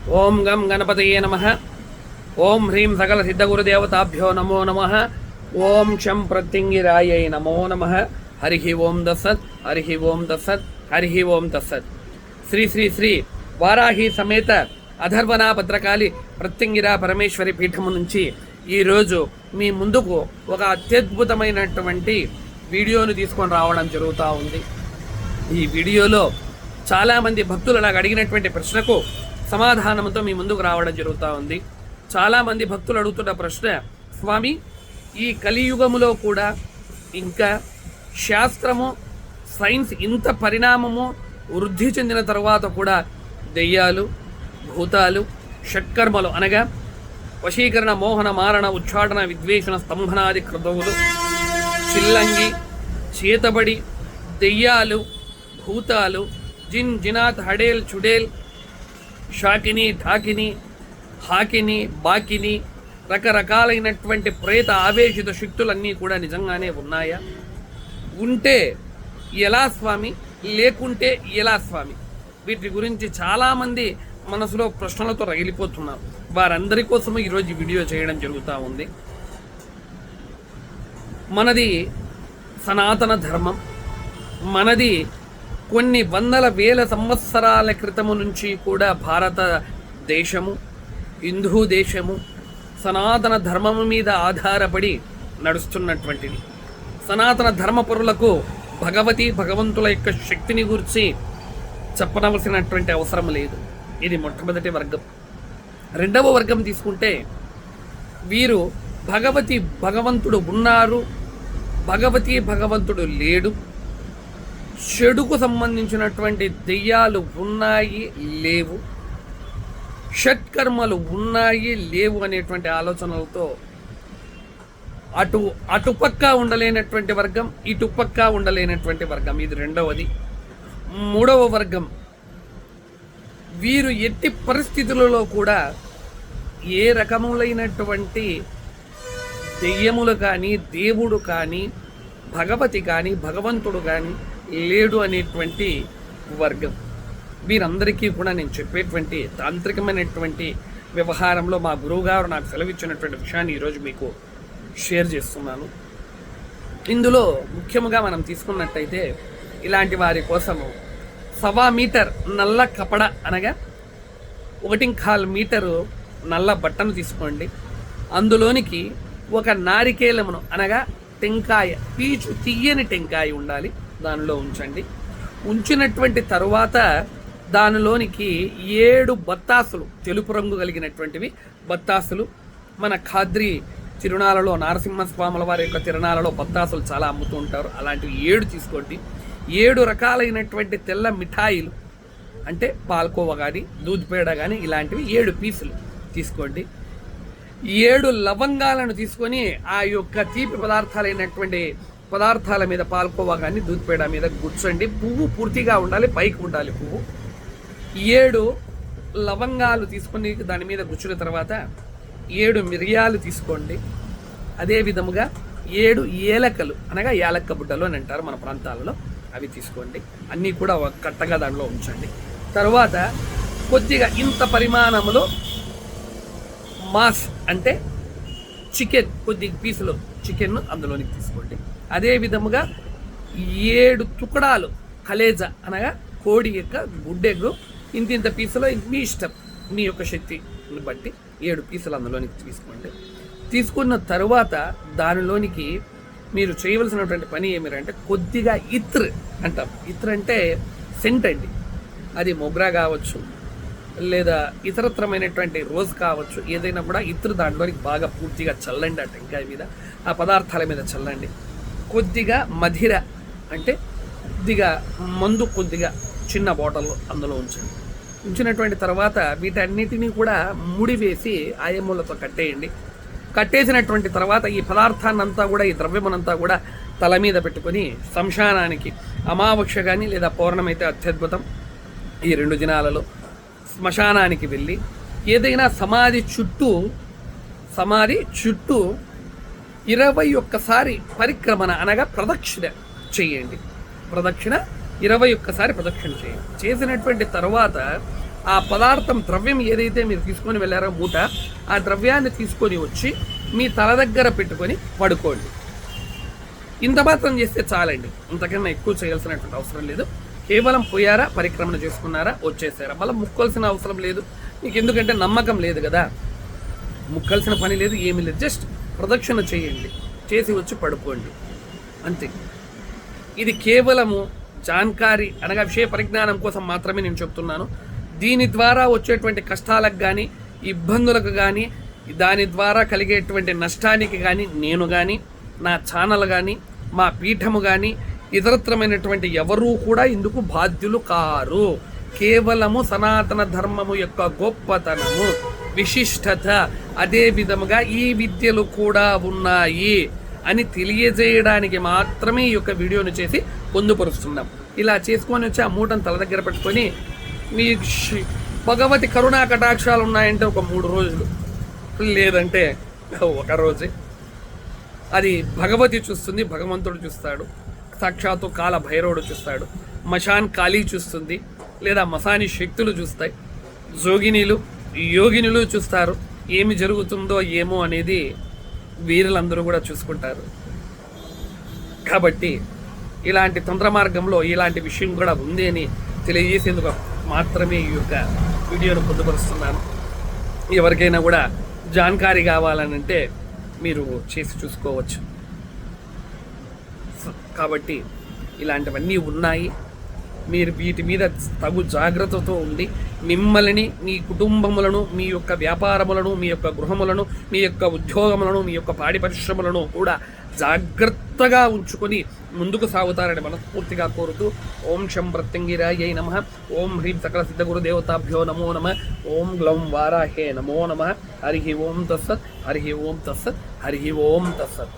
ఓం గం గణపతయే నమః. ఓం హ్రీం సకల సిద్ధగురుదేవతాభ్యో నమో నమః. ఓం శం ప్రత్యంగిరాయై నమో నమః. హరి ఓం దసత్, హరి ఓం దసత్, హరి ఓం దసత్. శ్రీ శ్రీ శ్రీ వారాహి సమేత అధర్వణ భద్రకాళి ప్రత్యంగిరా పరమేశ్వరి పీఠము నుంచి ఈరోజు మీ ముందుకు ఒక అత్యద్భుతమైనటువంటి వీడియోను తీసుకొని రావడం జరుగుతూ ఉంది. ఈ వీడియోలో చాలామంది భక్తులు నాకు అడిగినటువంటి ప్రశ్నకు సమాధానంతో మీ ముందుకు రావడం జరుగుతూ ఉంది. చాలామంది భక్తులు అడుగుతున్న ప్రశ్న, స్వామి, ఈ కలియుగములో కూడా ఇంకా శాస్త్రము సైన్స్ ఇంత పరిణామము వృద్ధి చెందిన తర్వాత కూడా దెయ్యాలు, భూతాలు, షట్కర్మలు అనగా వశీకరణ, మోహన, మారణ, ఉచ్చాటన, విద్వేషణ, స్తంభనాది క్రతువులు, చిల్లంగి, చేతబడి, దెయ్యాలు, భూతాలు, జిన్, జినాత్, హడేల్, చుడేల్, షాకిని, ఠాకిని, హాకిని, బాకిని, రకరకాలైనటువంటి ప్రేత ఆవేశిత శక్తులన్నీ కూడా నిజంగానే ఉన్నాయా? ఉంటే ఎలా స్వామి, లేకుంటే ఎలా స్వామి? వీటి గురించి చాలామంది మనసులో ప్రశ్నలతో రగిలిపోతున్నారు. వారందరి కోసం ఈరోజు వీడియో చేయడం జరుగుతూ ఉంది. మనది సనాతన ధర్మం. మనది కొన్ని వందల వేల సంవత్సరాల క్రితము నుంచి కూడా భారతదేశము, హిందూ దేశము సనాతన ధర్మము మీద ఆధారపడి నడుస్తున్నటువంటిది. సనాతన ధర్మపరులకు భగవంతుల యొక్క శక్తిని గురించి చెప్పనవలసినటువంటి అవసరం లేదు. ఇది మొట్టమొదటి వర్గం. రెండవ వర్గం తీసుకుంటే వీరు భగవంతుడు ఉన్నారు, భగవంతుడు లేడు, చెడుకు సంబంధించినటువంటి దెయ్యాలు ఉన్నాయి, లేవు, షట్కర్మలు ఉన్నాయి, లేవు అనేటువంటి ఆలోచనలతో అటుపక్క ఉండలేనటువంటి వర్గం, ఇటుపక్క ఉండలేనటువంటి వర్గం. ఇది రెండవది. మూడవ వర్గం, వీరు ఎట్టి పరిస్థితులలో కూడా ఏ రకములైనటువంటి దెయ్యములు కానీ, దేవుడు కానీ, భగవతి కానీ, భగవంతుడు కానీ లేడు అనేటువంటి వర్గం. వీరందరికీ కూడా నేను చెప్పేటువంటి తాంత్రికమైనటువంటి వ్యవహారంలో మా గురువుగారు నాకు సెలవిచ్చినటువంటి విషయాన్ని ఈరోజు మీకు షేర్ చేస్తున్నాను. ఇందులో ముఖ్యంగా మనం తీసుకున్నట్టయితే ఇలాంటి వారి కోసము 1.25 మీటర్ నల్ల కపడ అనగా 1.25 మీటరు నల్ల బట్టను తీసుకోండి. అందులోనికి ఒక నారికేలమును అనగా టెంకాయ, పీచు తీయని టెంకాయ ఉండాలి, దానిలో ఉంచండి. ఉంచినటువంటి తరువాత దానిలోనికి 7 బత్తాసులు, తెలుపు రంగు కలిగినటువంటివి బత్తాసులు. మన ఖాద్రి తిరునాళ్ళలో, నరసింహస్వాముల వారి యొక్క తిరునాళ్ళలో బత్తాసులు చాలా అమ్ముతూ ఉంటారు. అలాంటివి 7 తీసుకోండి. 7 రకాలైనటువంటి తెల్ల మిఠాయిలు అంటే పాల్కోవా కానీ, దూద్ పేడ కానీ ఇలాంటివి 7 పీసులు తీసుకోండి. 7 లవంగాలను తీసుకొని ఆ యొక్క తీపి పదార్థాల మీద పాల్కోవా కానీ, దూద్ పేడ మీద గుచ్చండి. పువ్వు పూర్తిగా ఉండాలి, పైకి ఉండాలి పువ్వు. 7 లవంగాలు తీసుకొని దాని మీద గుచ్చిన తర్వాత 7 మిరియాలు తీసుకోండి. అదే విధముగా 7 ఏలకలు అనగా యాలక్క బుడ్డలు అని అంటారు మన ప్రాంతాలలో, అవి తీసుకోండి. అన్నీ కూడా ఒక కట్టగా దానిలో ఉంచండి. తర్వాత కొద్దిగా ఇంత పరిమాణంలో మాస్ అంటే చికెన్, కొద్ది పీసులు చికెన్ అందులోనికి తీసుకోండి. అదే విధముగా 7 తుకడాలు కలేజా అనగా కోడి యొక్క గుడ్డెగ్గు, ఇంత పీసులో మీ ఇష్టం, మీ యొక్క శక్తిని బట్టి 7 పీసులు అందులోనికి తీసుకోండి. తీసుకున్న తరువాత దానిలోనికి మీరు చేయవలసినటువంటి పని ఏమిటంటే కొద్దిగా ఇత్ర్ అంటాం. ఇత్ర్ అంటే సెంట్ అండి. అది మొగ్రా కావచ్చు, లేదా ఇతరత్రమైనటువంటి రోజ్ కావచ్చు, ఏదైనా కూడా ఇత్రు దాంట్లోనికి బాగా పూర్తిగా చల్లండి. ఆ టెంకాయ మీద, ఆ పదార్థాల మీద చల్లండి. కొద్దిగా మధిర అంటే కొద్దిగా మందు, కొద్దిగా చిన్న బాటిల్లో అందులో ఉంచండి. ఉంచినటువంటి తర్వాత వీటన్నిటినీ కూడా ముడివేసి ఆయమ్ములతో కట్టేయండి. కట్టేసినటువంటి తర్వాత ఈ పదార్థాన్నంతా కూడా, ఈ ద్రవ్యమనంతా కూడా తల మీద పెట్టుకొని శ్మశానానికి, అమావాస్య కానీ లేదా పౌర్ణమి అయితే అత్యద్భుతం, ఈ 2 దినాలలో శ్మశానానికి వెళ్ళి ఏదైనా సమాధి చుట్టూ 21 సారి పరిక్రమణ అనగా ప్రదక్షిణ చేయండి. ప్రదక్షిణ 21 సారి ప్రదక్షిణ చేయండి. చేసినటువంటి తర్వాత ఆ పదార్థం ద్రవ్యం ఏదైతే మీరు తీసుకొని వెళ్ళారో మూట, ఆ ద్రవ్యాన్ని తీసుకొని వచ్చి మీ తల దగ్గర పెట్టుకొని పడుకోండి. ఇంత మాత్రం చేస్తే చాలండి, ఇంతకన్నా ఎక్కువ చేయాల్సినటువంటి అవసరం లేదు. కేవలం పోయారా, పరిక్రమణ చేసుకున్నారా, వచ్చేసారా, మళ్ళీ ముక్కాల్సిన అవసరం లేదు మీకు. ఎందుకంటే నమ్మకం లేదు కదా, ముక్కాల్సిన పని లేదు, ఏమీ లేదు. జస్ట్ ప్రదక్షిణ చేయండి, చేసి వచ్చి పడుకోండి, అంతే. ఇది కేవలము జాన్కారీ అనగా విషయ పరిజ్ఞానం కోసం మాత్రమే నేను చెప్తున్నాను. దీని ద్వారా వచ్చేటువంటి కష్టాలకు కానీ, ఇబ్బందులకు కానీ, దాని ద్వారా కలిగేటువంటి నష్టానికి కానీ నేను కానీ, నా ఛానల్ కానీ, మా పీఠము కానీ, ఇతరత్రమైనటువంటి ఎవరూ కూడా ఇందుకు బాధ్యులు కారు. కేవలము సనాతన ధర్మము యొక్క గొప్పతనము, విశిష్టత, అదే విధముగా ఈ విద్యలు కూడా ఉన్నాయి అని తెలియజేయడానికి మాత్రమే ఈ యొక్క వీడియోను చేసి పొందుపరుస్తున్నాం. ఇలా చేసుకొని వచ్చి ఆ మూటను తల దగ్గర పెట్టుకొని మీ భగవతి కరుణా కటాక్షాలు ఉన్నాయంటే ఒక 3 రోజులు, లేదంటే ఒక రోజే. అది భగవతి చూస్తుంది, భగవంతుడు చూస్తాడు, సాక్షాత్తు కాల భైరవుడు చూస్తాడు, మశాన్ కాళీ చూస్తుంది, లేదా మసాని శక్తులు చూస్తాయి, జోగినీలు యోగినులు చూస్తారు. ఏమి జరుగుతుందో ఏమో అనేది వీరులందరూ కూడా చూసుకుంటారు. కాబట్టి ఇలాంటి తంత్ర మార్గంలో ఇలాంటి విషయం కూడా ఉంది అని తెలియజేసేందుకు మాత్రమే ఈ యొక్క వీడియోను పొందుపరుస్తున్నాను. ఎవరికైనా కూడా జాన్కారీ కావాలనంటే మీరు చేసి చూసుకోవచ్చు. కాబట్టి ఇలాంటివన్నీ ఉన్నాయి. మీరు వీటి మీద తగు జాగ్రత్తతో ఉండి మిమ్మల్ని, మీ కుటుంబములను, మీ యొక్క వ్యాపారములను, మీ యొక్క గృహములను, మీ యొక్క ఉద్యోగములను, మీ యొక్క పాడి పరిశ్రమలను కూడా జాగ్రత్తగా ఉంచుకొని ముందుకు సాగుతారని మనస్ఫూర్తిగా కోరుతూ, ఓం శం ప్రత్యంగిరాయై నమః, ఓం హ్రీం సకల సిద్ధ గురుదేవతాభ్యో నమో నమః, ఓం గ్లౌం వారాహే నమో నమః. హరి ఓం తస్సత్, హరి ఓం తస్సత్, హరి ఓం తస్సత్.